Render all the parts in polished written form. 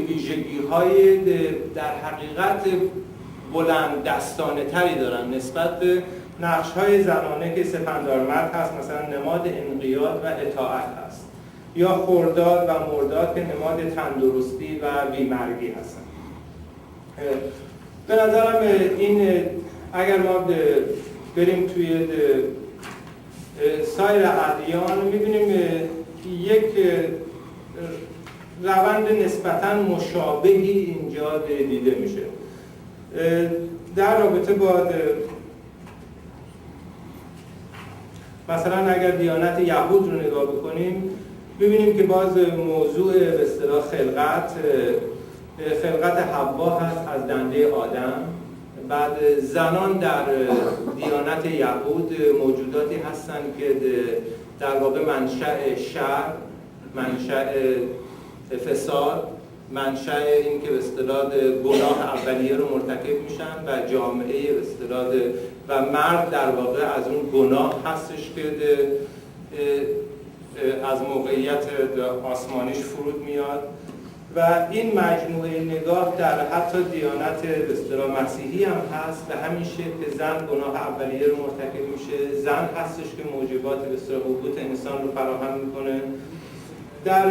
ویژگی‌های در حقیقت بلند دستانه تری دارن نسبت به نقش‌های زنانه که سپندارمرد هست، مثلا نماد انقیاد و اطاعت هست، یا خرداد و مرداد که نماد تندرستی و بیمرگی هستن. به نظرم این اگر ما بریم توی سایر ادیان می‌بینیم یک روند نسبتاً مشابهی اینجا دیده میشه. در رابطه با مثلا اگر دیانت یهود رو نگاه بکنیم ببینیم که باز موضوع به اصطلاح خلقت حوا هست از دنده آدم. بعد زنان در دیانت یهود موجوداتی هستند که در واقع منشأ شر، منشأ فساد، منشأ این که به اصطلاح گناه اولیه رو مرتکب میشن و جامعه به اصطلاح و مرد در واقع از اون گناه هستش که از موقعیت آسمانیش فرود میاد. و این مجموعه نگاه در حتی دیانت به اصطلاح مسیحی هم هست به همین شکل که زن گناه اولیه رو مرتکب میشه، زن هستش که موجبات به اصطلاح حقوق انسان رو فراهم میکنه. در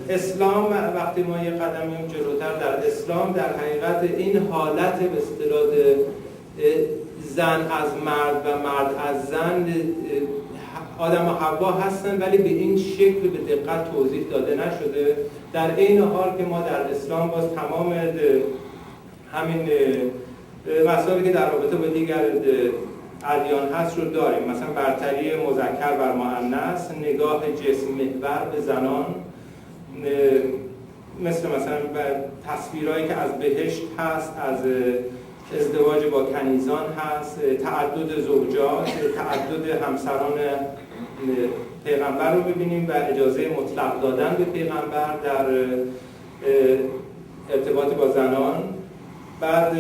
اسلام وقتی ما یه قدمی جلوتر در اسلام در حقیقت این حالت به اصطلاح زن از مرد و مرد از زن آدم و حوا هستن ولی به این شکل به دقت توضیح داده نشده. در این حال که ما در اسلام باز تمام همین مسائلی که در رابطه با دیگر ادیان هست رو داریم، مثلا برتری مذکر بر مؤنث، نگاه جسم محور به زنان، مثلا تصویرهایی که از بهشت هست، از ازدواج با کنیزان هست، تعدد زوجات، تعدد همسران پیغمبر رو ببینیم و اجازه مطلق دادن به پیغمبر در ارتباط با زنان. بعد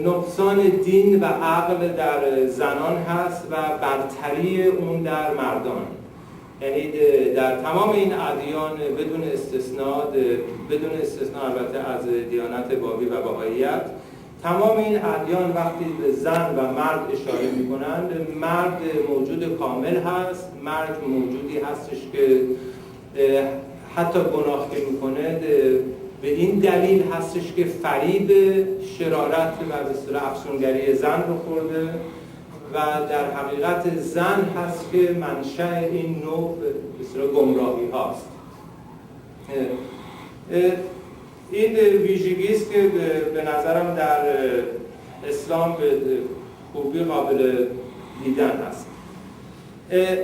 نقصان دین و عقل در زنان هست و برتری اون در مردان. یعنی در تمام این ادیان بدون استثناء البته از دیانت بابی و بهائیت، تمام این ادیان وقتی به زن و مرد اشاره می‌کنند، مرد موجود کامل هست، مرد موجودی هستش که حتی گناه که می‌کنه به این دلیل هستش که فریب شرارت و به اصطلاح افسونگری زن رو خورده و در حقیقت زن هست که منشأ این نوع به اصطلاح گمراهی هاست. این ویژگی است که به نظرم در اسلام به خوبی قابل دیدن هست.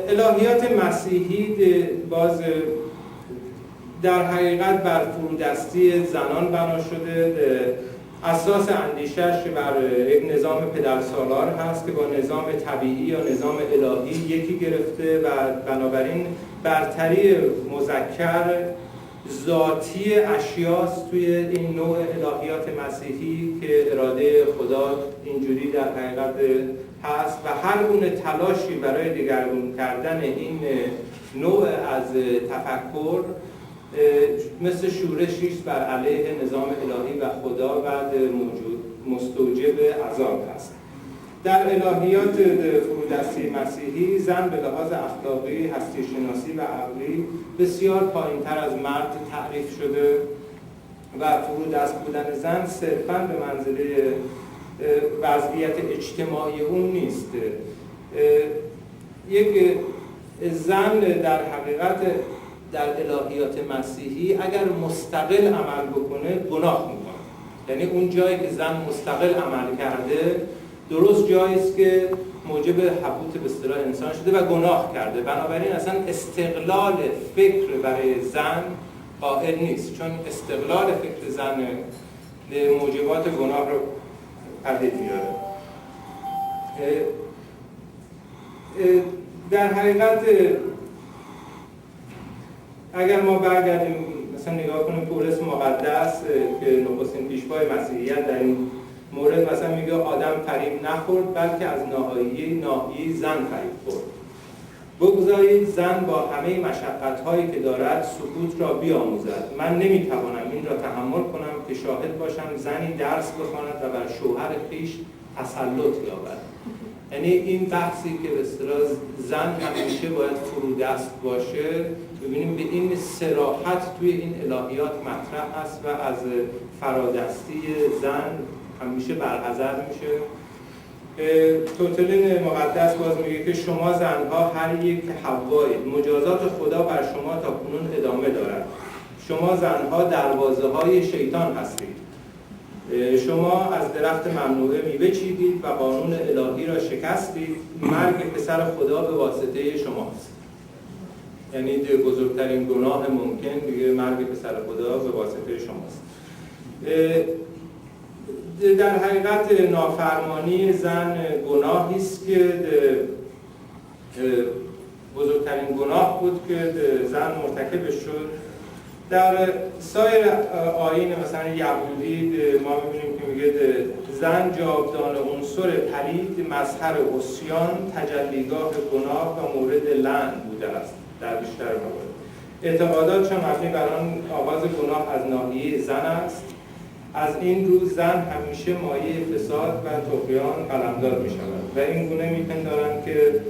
الهیات مسیحی باز در حقیقت بر فرودستی زنان بنا شده. اساس اندیشش بر یک نظام پدرسالار هست که با نظام طبیعی یا نظام الهی یکی گرفته و بنابراین برتری مذکر ذاتی اشیاست توی این نوع الهیات مسیحی که اراده خدا اینجوری در حقیقت هست و هر گونه تلاشی برای دگرگون کردن این نوع از تفکر مثل شورشی است بر علیه نظام الهی و خدا و مستوجب عذاب هست. در الهیات فرودستی مسیحی زن به لحاظ اخلاقی، هستی شناسی و عقلی بسیار پایین‌تر از مرد تعریف شده و فرودست بودن زن صرفاً به منزله وضعیت اجتماعی اون نیست. یک زن در حقیقت در الهیات مسیحی اگر مستقل عمل بکنه گناه میکنه. یعنی اون جایی که زن مستقل عمل کرده درست جایی است که موجب حبوط به اصطلاح انسان شده و گناه کرده. بنابراین اصلا استقلال فکر برای زن قائل نیست، چون استقلال فکر زن موجبات گناه رو پدید میاره. در حقیقت اگر ما برگردیم مثلا نگاه کنیم پولس مقدس که نخستین پیشوای مسیحیت در این مورد مثلا میگه آدم فریب نخورد بلکه از ناحیه زن فریب خورد. بگذارید زن با همه مشقت‌هایی که دارد سکوت را بیاموزد. من نمیتوانم این را تحمل کنم که شاهد باشم زنی درس بخواند و بر شوهر خویش تسلط یابد. یعنی این بحثی که به اصطلاح زن همیشه باید فرودست باشه، ببینیم به این صراحت توی این الهیات مطرح هست و از فرادستی زن همیشه برحذر میشه. توتلین مقدس باز میگه که شما زنها هر یک حوایید، مجازات خدا بر شما تا کنون ادامه دارد. شما زنها دروازه های شیطان هستید. شما از درخت ممنوعه میوه چیدید و قانون الهی را شکستید. مرگ پسر خدا به واسطه شماست. یعنی بزرگترین گناه ممکن دیگه مرگ پسر خدا به واسطه شماست. در حقیقت نافرمانی زن گناهی است که بزرگترین گناه بود که زن مرتکبش شد. در سایر آیین مثلا یهودی ما می‌بینیم که میگه زن جاودان عنصر پلید، مظهر عصیان، تجلیگاه گناه و مورد لعن بوده است. در بیشتر موارد اعتقاداتشان مبنی بر آن آغاز گناه از ناحیه زن است. از این رو زن همیشه مایه فساد و طغیان قلمداد می شود و این گونه می پندارند که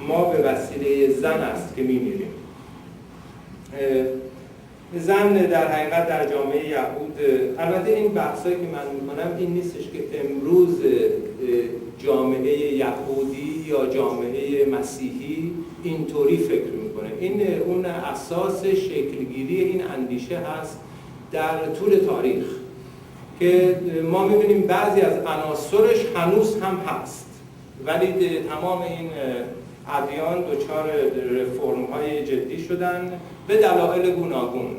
ما به وسیله زن است که می میریم. زن در حقیقت در جامعه یهود، البته این بحثایی که من می کنم این نیستش که امروز جامعه یهودی یا جامعه مسیحی اینطوری فکر میکنه. این اون اساس شکلگیری این اندیشه هست در طول تاریخ که ما می‌بینیم بعضی از عناصرش هنوز هم هست، ولی تمام این ادیان دچار رفرم‌های جدی شدن به دلایل گوناگون،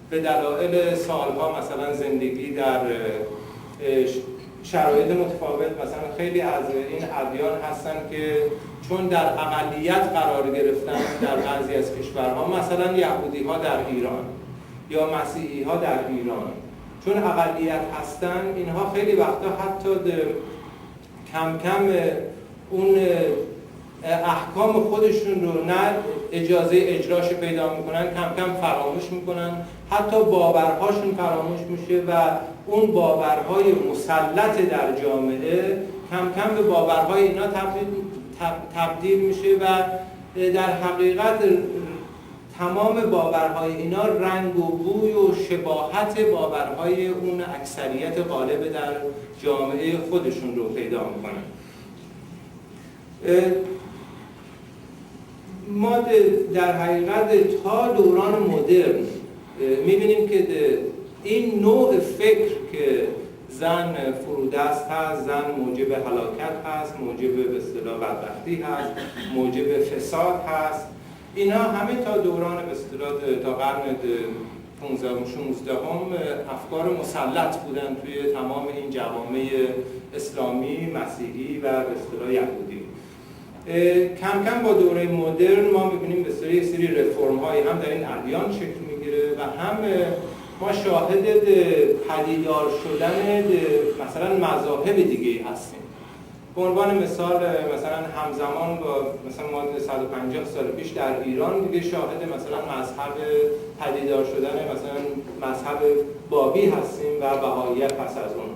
به دلایل سالها مثلا زندگی در شرایط متفاوت. مثلا خیلی از این ادیان هستن که چون در اقلیت قرار گرفتن در بعضی از کشورها، مثلا یهودی‌ها در ایران یا مسیحی‌ها در ایران، چون اقلیت هستن اینها خیلی وقتا حتی کم کم اون احکام خودشون رو نه اجازه اجراش پیدا میکنن، کم کم فراموش میکنن، حتی باورهاشون فراموش میشه و اون باورهای مسلط در جامعه کم کم به باورهای اینا تبدیل میشه و در حقیقت تمام باورهای اینا رنگ و بوی و شباهت باورهای اون اکثریت غالب در جامعه خودشون رو پیدا میکنن. ما در حقیقت تا دوران مدرن میبینیم که این نوع فکر که زن فرودست هست، زن موجب هلاکت هست، موجب به اصطلاح بدبختی هست، موجب فساد هست، اینا همه تا دوران به اصطلاح تا قرن 15 و 16 افکار مسلط بودن توی تمام این جوامع اسلامی، مسیحی و به اصطلاح یهودی. کم کم با دوره مدرن ما می‌بینیم به اصطلاح سری رفرم هایی هم در این ادیان شکل میگیره و هم ما شاهد پدیدار شدن مثلا مذاهب دیگه هستیم. به عنوان مثال مثلا همزمان با مثلا ما 150 سال پیش در ایران دیگه شاهد مثلا مذهب پدیدار شدن مثلا مذهب بابی هستیم و بهائیت پس از اون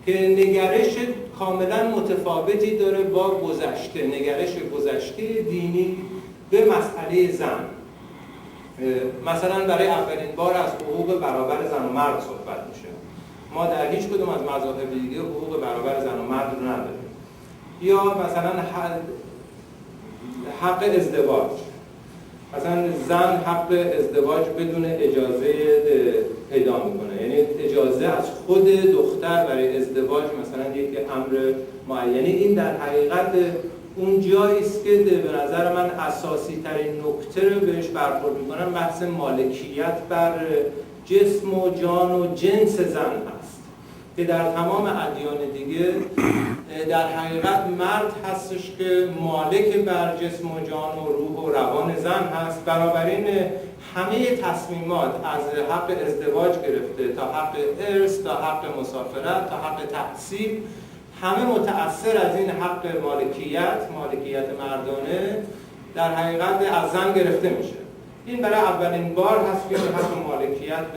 که نگرش کاملا متفاوتی داره با گذشته، نگرش گذشته دینی به مسئله زن. مثلا برای اولین بار از حقوق برابر زن و مرد صحبت میشه. ما در هیچ کدوم از مذاهب دیگه حقوق برابر زن و مرد رو نداریم. یا مثلا حق ازدواج، مثلا زن حق ازدواج بدون اجازه پیدا میکنه، یعنی اجازه از خود دختر برای ازدواج مثلا یک امر معینی. این در حقیقت اون جایی است که به نظر من اساسی ترین نکته رو بهش برخورد میکنم، بحث مالکیت بر جسم و جان و جنس زن هست که در تمام ادیان دیگه در حقیقت مرد هستش که مالک بر جسم و جان و روح و روان زن هست. بنابراین همه تصمیمات از حق ازدواج گرفته تا حق ارث تا حق مسافرت تا حق تحصیل همه متأثر از این حق مالکیت مردانه در حقیقت از زن گرفته میشه. این برای اولین بار هست که حق مالکیت